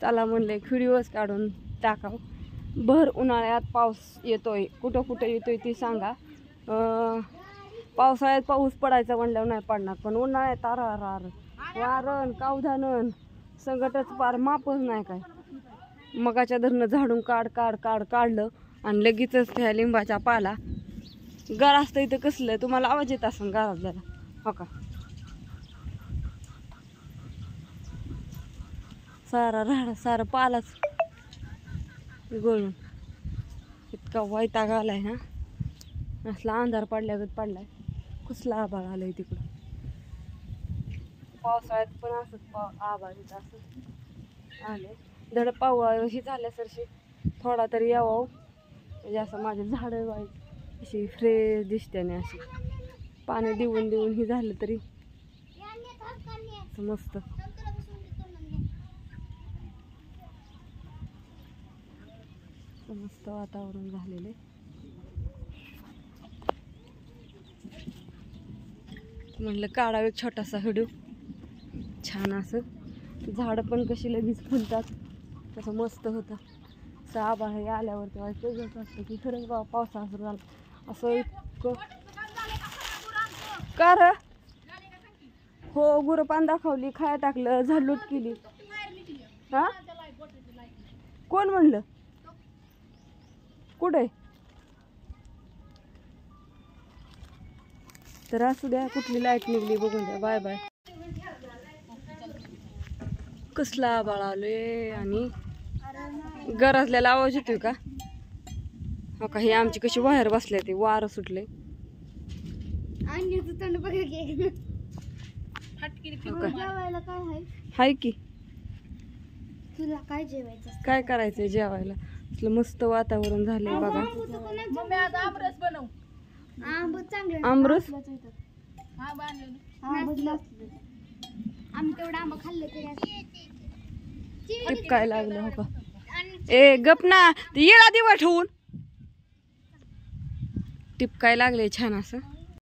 चला म्हणले व्हिडिओज काढून टाकाव. भर उन्हाळ्यात पाऊस येतोय, कुठं कुठं येतोय ती सांगा. पावसाळ्यात पाऊस पडायचा म्हणल्यावर नाही पडणार, पण उन्हाळ्यात आरार वारण कावधानन संकटच पार मापच नाही काय. मगाच्या धरणं झाडून काढलं आणि लगेचच त्या लिंबाच्या पाला गार असतं इथं. कसलं तुम्हाला आवाज येत असेल गारातल्याला, हो का. सारा राहडा सारा पालाच गळून इतका वैताग आलाय ना. असला अंधार पडल्यागत पडलाय. कसला आभाळ आलंय तिकडं. पावसाळ्यात पण असंच आभाळ येत असं आले. धड पावसाळी झाल्यासारखी थोडा तरी यावं म्हणजे असं माझे झाडं वाईट अशी फ्रेश दिसते आणि अशी पाणी देऊन ही झालं तरी मस्त. मस्त वातावरण झालेलं. म्हटलं काढावं एक छोटासा व्हिडिओ. छान असं झाडं पण कशी लगेच फुलतात तसं मस्त होतं. असं आभाळ हे आल्यावर तेव्हा तेच असतं की खरंच बाबा पावसाळा सुरू झाला असं इतकं. का र हो गुरं पान दाखवली, खाया टाकलं, झाडलूट केली. हा कोण म्हणलं कुठे. तर असू द्या, कुठली लाईट निघली बघून द्या. Bye bye. कसला आभाळ आलोय आणि गरजलेला आवाज येतोय का. हो का. हे आमची कशी बाहेर बसले ते वारं सुटले. हाय की तुला काय जेवायचं, काय करायचंय जेवायला. असलं मस्त वातावरण झालंय बघा. आमरस आम्ही तेवढं आंबा खाल्लं तरी टिपकाय लागलं. हो का. ए गप ना, येळा दिवा ठेवून टिपकाय लागले छान असं.